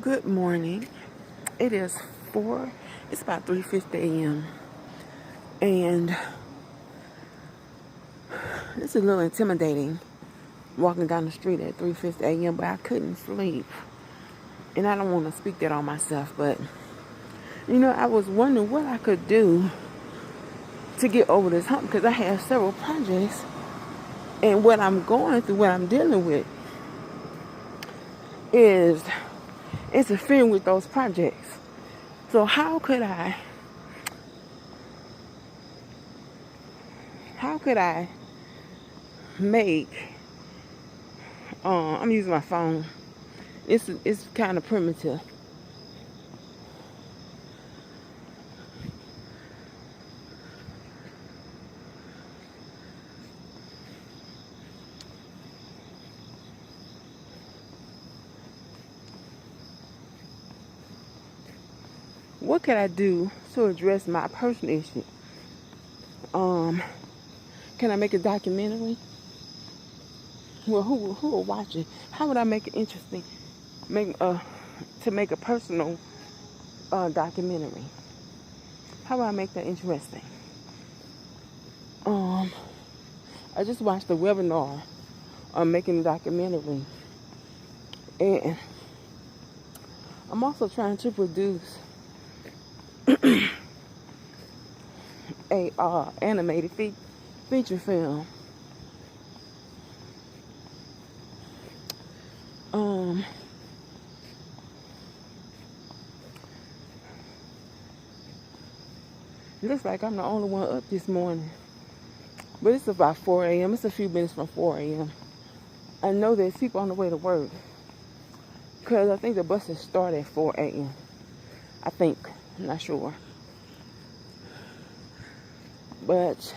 Good morning. It is 4, it's about 3:50 a.m. And it's a little intimidating walking down the street at 3:50 a.m., but I couldn't sleep. And I don't want to speak that on myself, but I was wondering what I could do to get over this hump because I have several projects and what I'm going through, what I'm dealing with is interfering with those projects. So how could I make I'm using my phone. It's kind of primitive. What could I do to address my personal issue? Can I make a documentary? Well, who will watch it? How would I make it interesting? To make a personal documentary. How would I make that interesting? I just watched a webinar on making a documentary, and I'm also trying to produce a animated feature film. Looks like I'm the only one up this morning. But it's about 4 a.m. It's a few minutes from 4 a.m. I know there's people on the way to work. Because I think the buses start at 4 a.m. I think. I'm not sure. But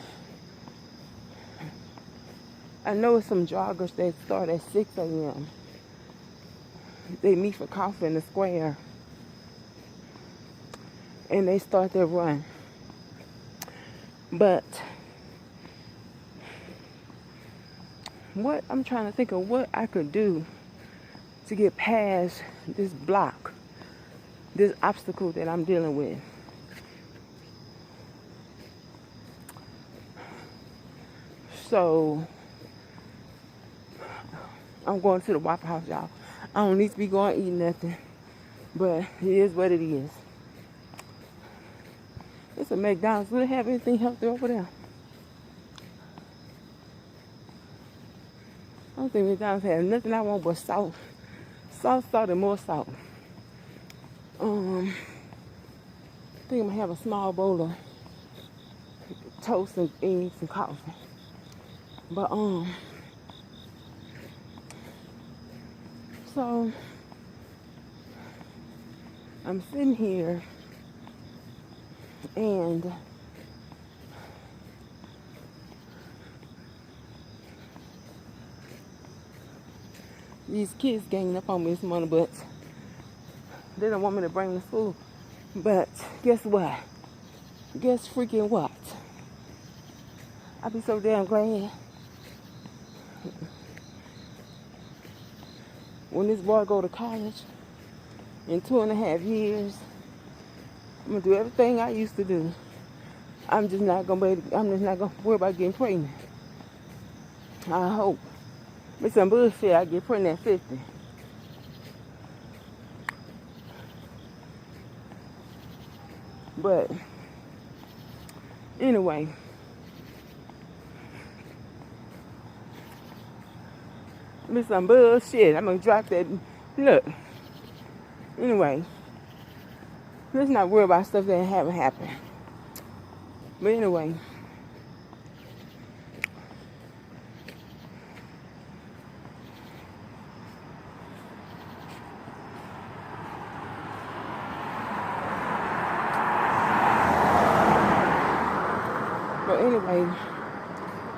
I know some joggers that start at 6 a.m. They meet for coffee in the square. And they start their run. But what I'm trying to think of what I could do to get past this block, this obstacle that I'm dealing with. So I'm going to the Waffle House, y'all. I don't need to be going to eat nothing, but it is what it is. It's a McDonald's. Do they have anything healthy over there? I don't think McDonald's has nothing I want but salt. Salt, and more salt. I think I'm gonna have a small bowl of toast and eggs and coffee. But so I'm sitting here and these kids ganging up on me this morning, but they don't want me to bring them to school. But guess what? Guess freaking what? I'll be so damn glad when this boy go to college in 2.5 years. I'm gonna do everything I used to do. I'm just not gonna worry about getting pregnant. I hope. It's some bullshit. I get pregnant at 50. But anyway, it's some bullshit. I'm gonna drop that. Look. Anyway, let's not worry about stuff that haven't happened. But anyway.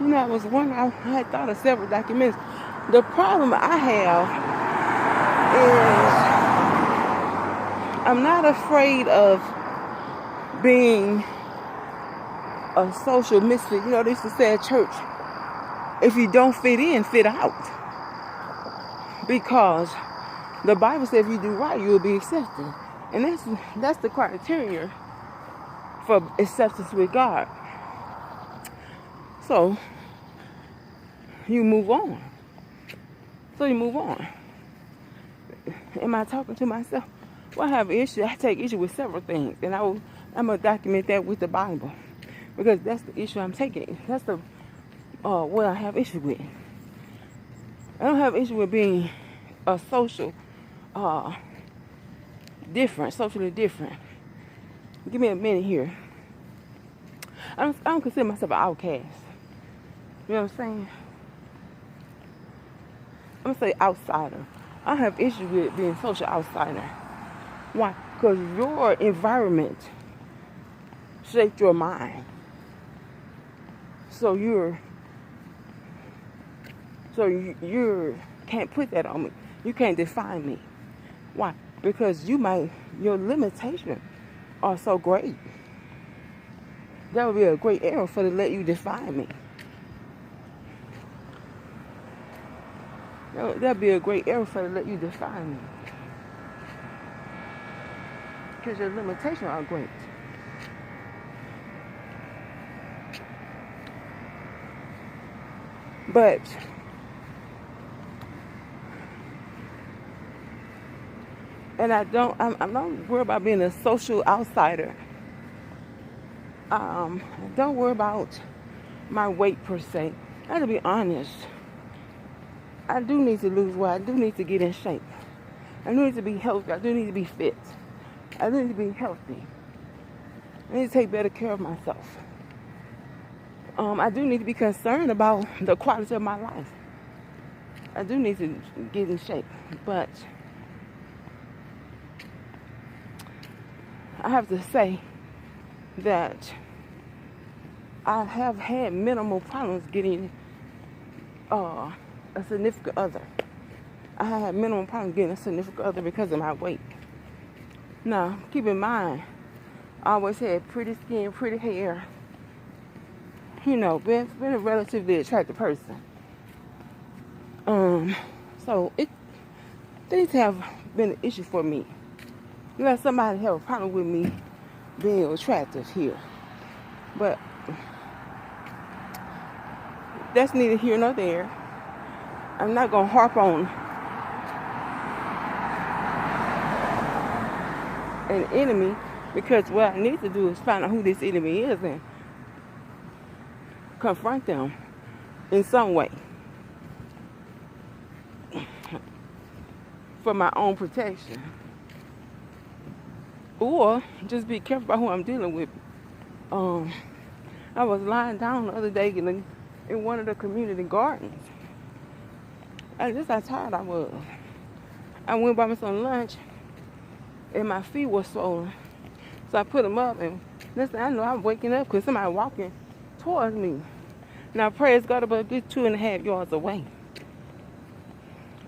I was wondering, I had thought of several documents. The problem I have is I'm not afraid of being a social misfit. They used to say at church, if you don't fit in, fit out. Because The Bible says if you do right, you will be accepted. And that's the criteria for acceptance with God. So you move on. Am I talking to myself? Well, I have an issue. I take issue with several things, and I'm gonna document that with the Bible, because that's the issue I'm taking. That's the what I have issue with. I don't have issue with being a socially different. Give me a minute here. I don't consider myself an outcast. You know what I'm saying? I'm gonna say outsider. I have issue with being social outsider. Why? Because your environment shaped your mind. So you can't put that on me. You can't define me. Why? Because your limitations are so great. That would be a great error to let you define me. That'd be a great error to let you define me. Because your limitations are great. But I'm not worried about being a social outsider. Don't worry about my weight per se. I have to be honest. I do need to lose weight. I do need to get in shape. I need to be healthy. I do need to be fit. I need to be healthy. I need to take better care of myself. I do need to be concerned about the quality of my life. I do need to get in shape. But I have to say that I have had minimal problems getting a significant other. I had minimal problems getting a significant other because of my weight. Now, keep in mind, I always had pretty skin, pretty hair. Been a relatively attractive person. So things have been an issue for me. Let somebody have a problem with me being attractive here. But that's neither here nor there. I'm not going to harp on an enemy, because what I need to do is find out who this enemy is and confront them in some way for my own protection. Or just be careful about who I'm dealing with. I was lying down the other day in one of the community gardens. And just how tired I was. I went by me some lunch and my feet were swollen. So I put them up, and next thing I know, I'm waking up because somebody walking towards me. Now, praise God, about a good 2.5 yards away.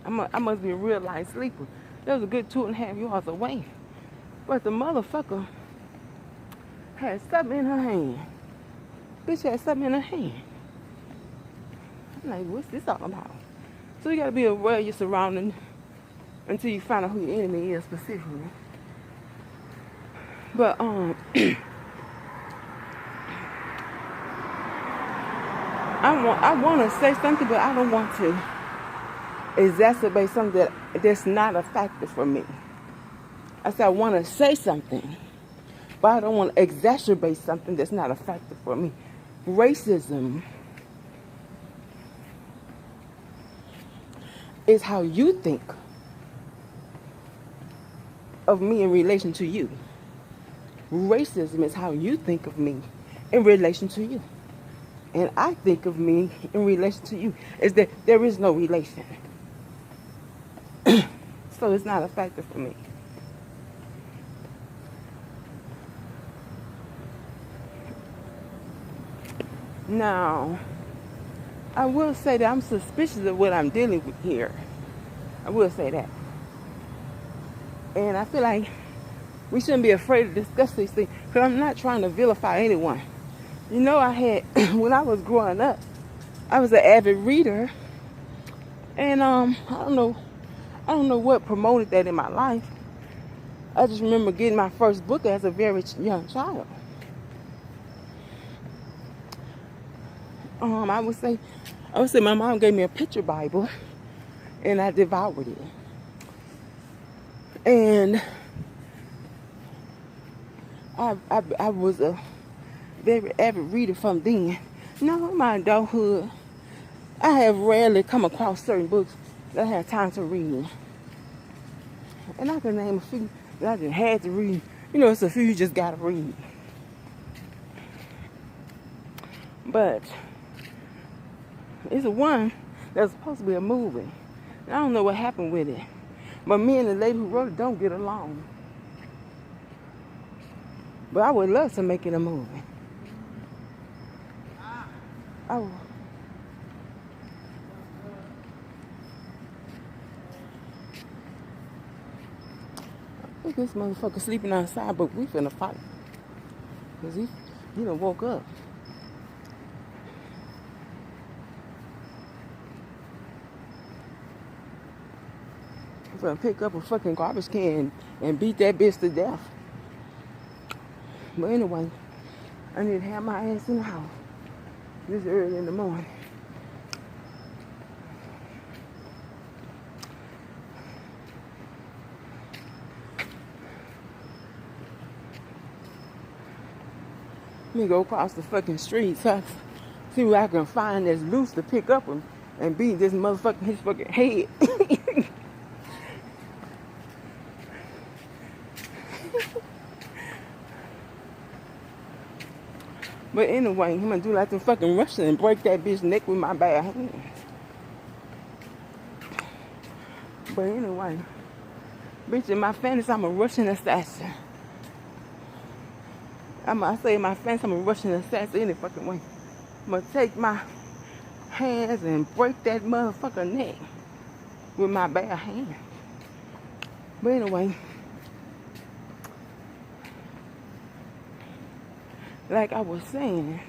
I must be a real light sleeper. That was a good 2.5 yards away. But the motherfucker had something in her hand. Bitch had something in her hand. I'm like, what's this all about? So you gotta be aware of your surroundings until you find out who your enemy is specifically. But I want to say something, but I don't want to exacerbate something that's not a factor for me. I said I want to say something, but I don't want to exacerbate something that's not a factor for me. Racism is how you think of me in relation to you. Racism is how you think of me in relation to you. And I think of me in relation to you is that there is no relation. So it's not a factor for me. Now, I will say that I'm suspicious of what I'm dealing with here. I will say that. And I feel like we shouldn't be afraid to discuss these things, because I'm not trying to vilify anyone. You know, when I was growing up, I was an avid reader. And I don't know, I don't know what promoted that in my life. I just remember getting my first book as a very young child. I would say my mom gave me a picture Bible, and I devoured it. And I was a very avid reader from then. Now in my adulthood, I have rarely come across certain books that I had time to read. And I can name a few that I just had to read. You know, it's a few you just gotta read. But it's one that's supposed to be a movie. I don't know what happened with it. But me and the lady who wrote it don't get along. But I would love to make it a movie. I think this motherfucker sleeping outside, but we finna fight. Because he done woke up. I'm gonna pick up a fucking garbage can and beat that bitch to death. But anyway, I need to have my ass in the house this early in the morning. Let me go across the fucking street so I can see what I can find that's loose to pick up and beat this motherfucker his fucking head. But anyway, I'm gonna do like the fucking Russian and break that bitch neck with my bare hands. But anyway, bitch, in my fantasy, I'm a Russian assassin. I say in my fantasy, I'm a Russian assassin any fucking way. I'm gonna take my hands and break that motherfucker neck with my bare hands. But anyway, like I was saying,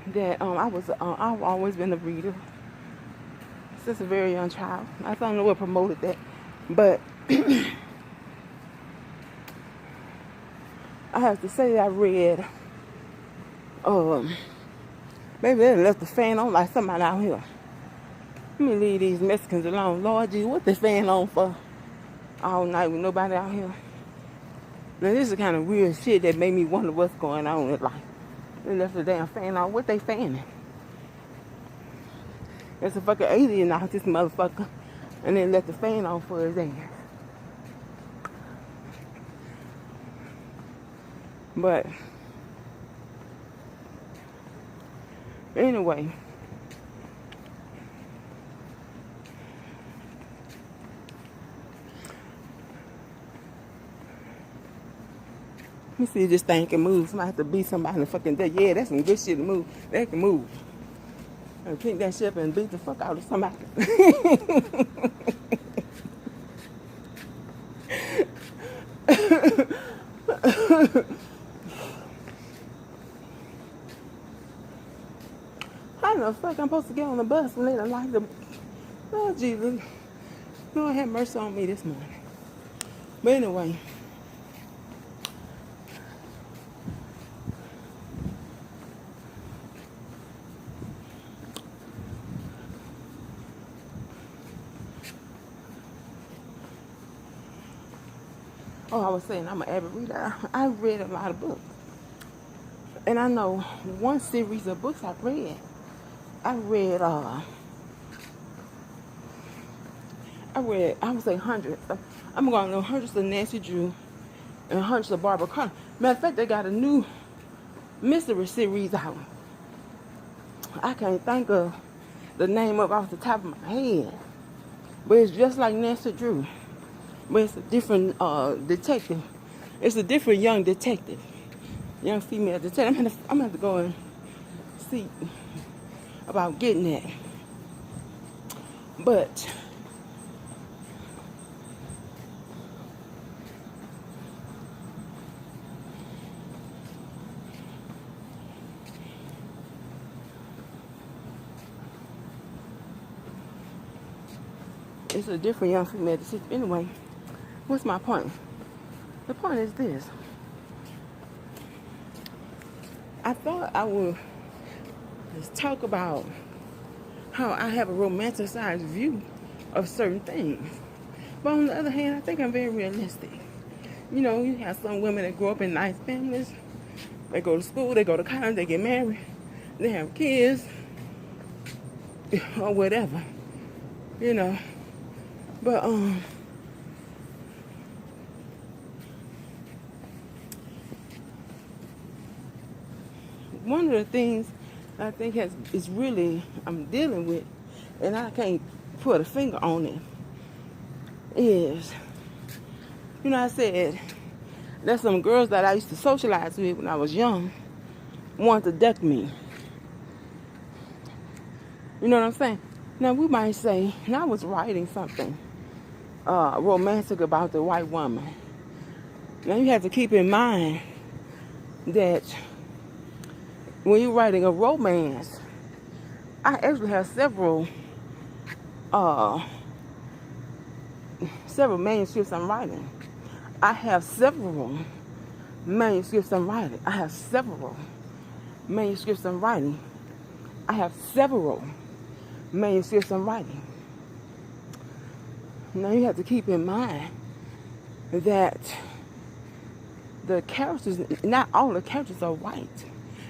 that I've always been a reader since a very young child. I don't know what promoted that, but I have to say I read. Maybe they left the fan on like somebody out here. Let me leave these Mexicans alone. Lord Jesus, what the fan on for all night with nobody out here? Now this is the kind of weird shit that made me wonder what's going on in life. They left the damn fan on. What they fanning? There's a fucking alien out this motherfucker, and then left the fan on for his ass. But anyway, let me see if this thing can move. Somebody have to beat somebody in the fucking day. Yeah, that's some good shit to move. They can move. And pick that shit up and beat the fuck out of somebody. How the fuck I'm supposed to get on the bus when they don't like the... Oh, Jesus. Lord have mercy on me this morning. But anyway. Oh, I was saying I'm an avid reader. I read a lot of books. And I know one series of books I read. I would say hundreds. I'm going to know hundreds of Nancy Drew and hundreds of Barbara Connor. Matter of fact, they got a new mystery series out. I can't think of the name of it off the top of my head. But it's just like Nancy Drew. But it's a different detective. It's a different young detective. Young female detective. I'm gonna have to go and see about getting that. But it's a different young female decision. Anyway, what's my point? The point is this. I thought I would just talk about how I have a romanticized view of certain things. But on the other hand, I think I'm very realistic. You know, you have some women that grow up in nice families. They go to school, they go to college, they get married, they have kids, or whatever. You know. But, one of the things I think is really I'm dealing with, and I can't put a finger on it, is, you know, I said there's some girls that I used to socialize with when I was young want to duck me. You know what I'm saying? Now we might say, and I was writing something romantic about the white woman. Now you have to keep in mind that when you're writing a romance, I actually have several manuscripts I'm writing. I have several manuscripts I'm writing. I have several manuscripts I'm writing. I have several manuscripts I'm writing. Now you have to keep in mind that the characters, not all the characters are white.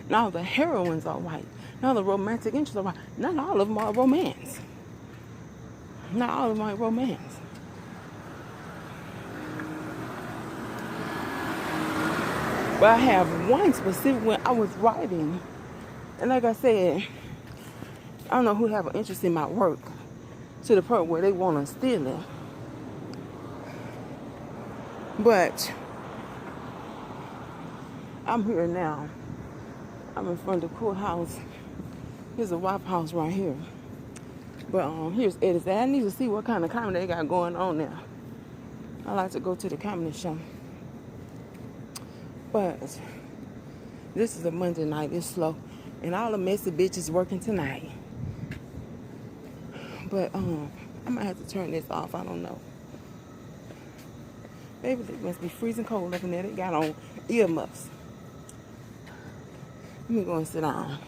Not all the heroines are white. Not all the romantic interests are white. Not all of them are romance. Not all of them are romance. But I have one specific when I was writing, and like I said, I don't know who have an interest in my work to the point where they want to steal it. But I'm here now. I'm in front of the courthouse. Here's a Waffle House right here. But here's Eddie's. I need to see what kind of comedy they got going on there. I like to go to the comedy show. But this is a Monday night. It's slow. And all the messy bitches working tonight. But I might have to turn this off. I don't know. Baby, it must be freezing cold up in there. They got on earmuffs. Let me go and sit down.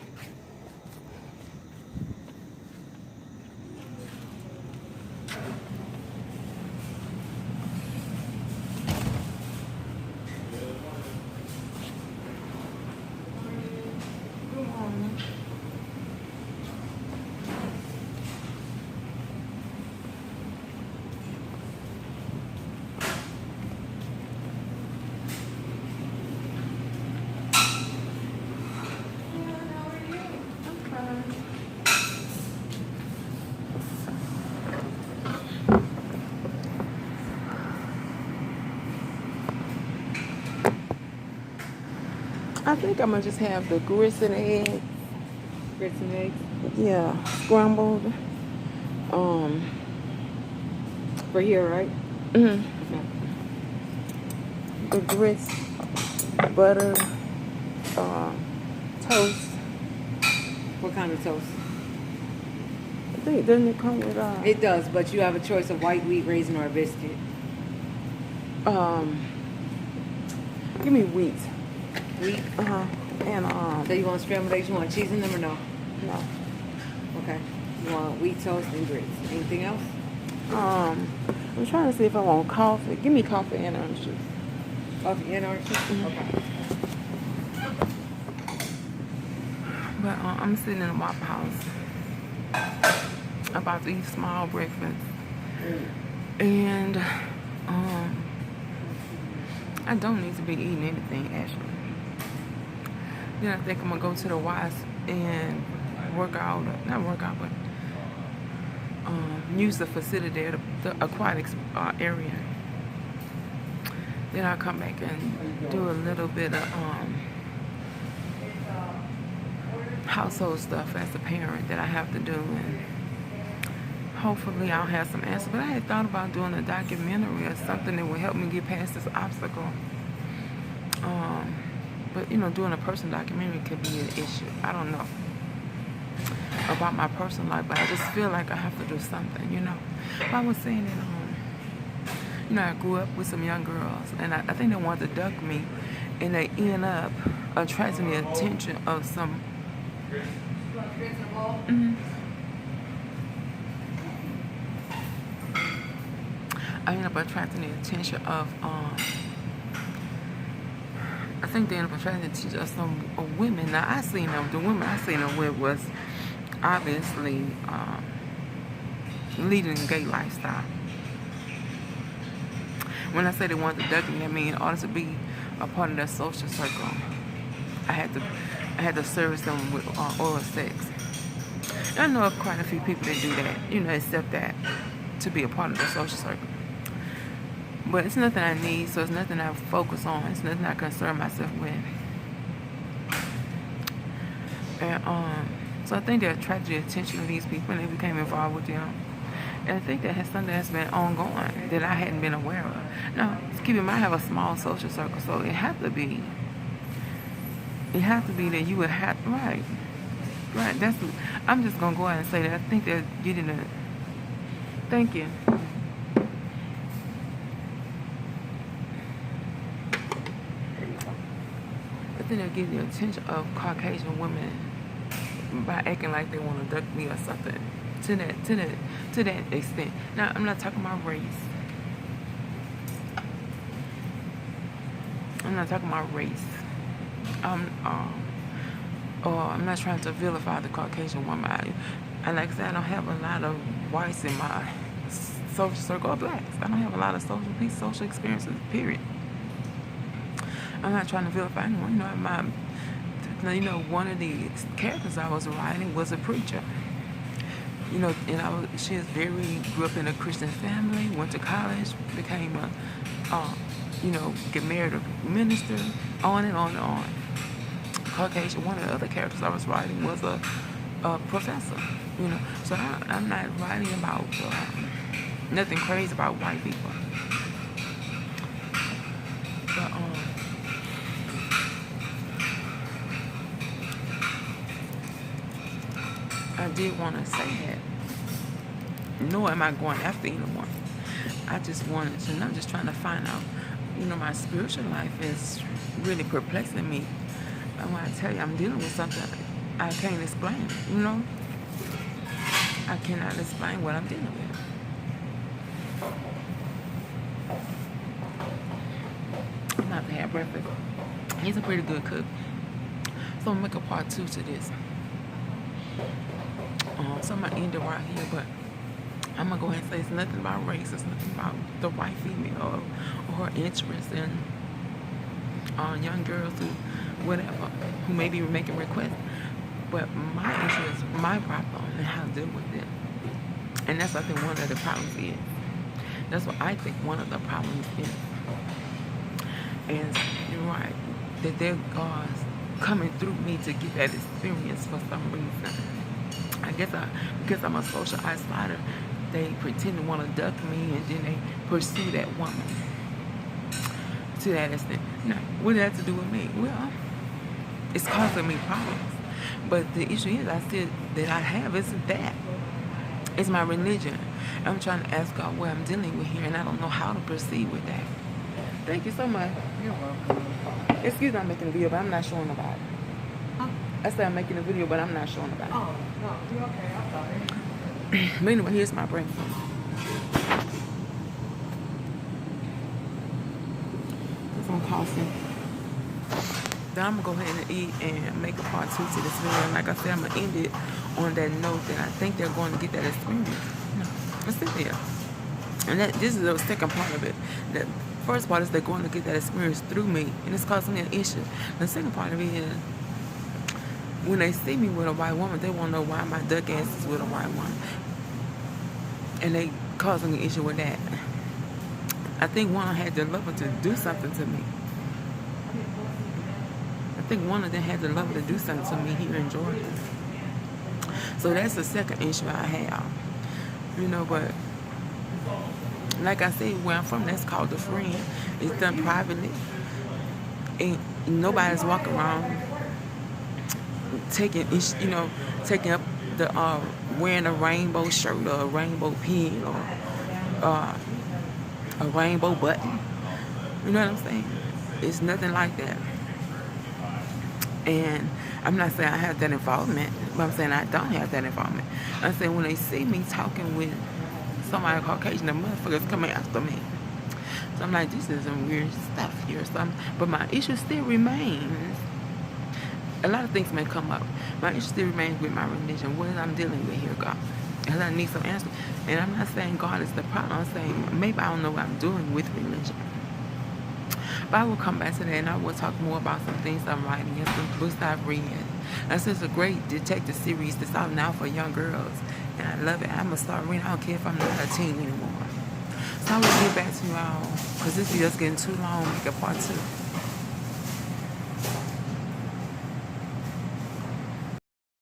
I think I'm gonna just have the grits and eggs. Grits and eggs? Yeah, scrambled. For here, right? Mm-hmm. Okay. The grits, butter, toast. What kind of toast? I think doesn't it come with It does, but you have a choice of white wheat, raisin, or a biscuit. give me wheat. Wheat? And So you want scrambled eggs? You want cheese in them or no? no. Okay. You want wheat toast and grits. Anything else? I'm trying to see if I want coffee. Give me coffee and orange juice. Coffee and orange juice? Mm-hmm. Okay. But I'm sitting in a Waffle House about to eat small breakfast. And I don't need to be eating anything actually. Then I think I'm gonna go to the Y and work out, not work out, but use the facility there, the aquatics area. Then I'll come back and do a little bit of household stuff as a parent that I have to do, and hopefully I'll have some answers. But I had thought about doing a documentary or something that would help me get past this obstacle. But you know, doing a personal documentary could be an issue. I don't know. about my personal life, but I just feel like I have to do something, you know. I was saying that, you know, I grew up with some young girls, and I think they wanted to duck me, and they end up attracting the attention of some. Mhm. I ended up attracting the attention of, I think they ended up attracting the attention of some women. Now, I seen them, the women I seen them with was obviously leading a gay lifestyle. When I say they wanted to duck me, I mean in order to be a part of their social circle, I had to service them with oral sex. And I know of quite a few people that do that, you know, accept that to be a part of their social circle. But it's nothing I need, so it's nothing I focus on. It's nothing I concern myself with. And so I think they attracted the attention of these people, and they became involved with them. And I think that has something that's been ongoing that I hadn't been aware of. Now, keep in mind, I have a small social circle, so it has to be that you would have, right. I'm just gonna go ahead and say that I think they're getting a, thank you. I think they're getting the attention of Caucasian women by acting like they want to duck me or something. To that extent. Now, I'm not talking about race. I'm not trying to vilify the Caucasian woman. And like I said, I don't have a lot of whites in my social circle or blacks. I don't have a lot of social experiences, period. I'm not trying to vilify anyone. You know, one of the characters I was writing was a preacher. You know, and she is grew up in a Christian family, went to college, became get married to a minister, on and on and on. Caucasian, one of the other characters I was writing was a professor, you know. So I'm not writing about nothing crazy about white people. But I did want to say that, nor am I going after anyone. I just wanted to know, just trying to find out, you know, my spiritual life is really perplexing me. And when I tell you I'm dealing with something, I can't explain, you know. I cannot explain what I'm dealing with. I'm about to have breakfast. He's a pretty good cook. So I'm going to make a part 2 to this. So I'm going to end it right here, but I'm going to go ahead and say it's nothing about race. It's nothing about the white female or her interest in young girls who may be making requests. But my interest, my problem, and how to deal with it. And that's, I think, one of the problems is. That's what I think one of the problems is. And you're right, that they're God's coming through me to get that experience for some reason. I guess because I'm a social outsider, they pretend to want to duck me, and then they pursue that woman to that extent. Now, what does that have to do with me? Well, it's causing me problems. But the issue is, I said that I have isn't that. It's my religion. I'm trying to ask God what I'm dealing with here, and I don't know how to proceed with that. Thank you so much. You're welcome. Excuse me, I'm making a video, but I'm not showing about it. Huh? I said I'm making a video, but I'm not showing about it. Oh, no, you're okay. I'm sorry. But anyway, here's my breakfast. Some coffee. Then I'm going to go ahead and eat and make a part 2 to this video. And like I said, I'm going to end it on that note that I think they're going to get that experience. No, let's sit there. And this is the second part of it. The first part is they're going to get that experience through me, and it's causing me an issue. The second part of it is, when they see me with a white woman, they want to know why my duck ass is with a white woman. And they causing an issue with that. I think one had the love to do something to me. I think one of them had the love to do something to me here in Georgia. So that's the second issue I have. You know, but like I said, where I'm from, that's called a friend. It's done privately. And nobody's walking around taking up the wearing a rainbow shirt or a rainbow pin or uh, a rainbow button. You know what I'm saying? It's nothing like that. And I'm not saying I have that involvement, but I'm saying I don't have that involvement. I'm saying when they see me talking with somebody Caucasian, the motherfuckers coming after me. So I'm like, this is some weird stuff here. But my issue still remains. A lot of things may come up. My issue still remains with my religion. What I'm dealing with here, God? And I need some answers. And I'm not saying God is the problem. I'm saying maybe I don't know what I'm doing with religion. But I will come back to that, and I will talk more about some things I'm writing and some books I've read. That's just a great detective series that's out now for young girls. And I love it. I'm going to start reading. I don't care if I'm not a teen anymore. So I will get back to y'all, because this video's getting too long. Make a part 2.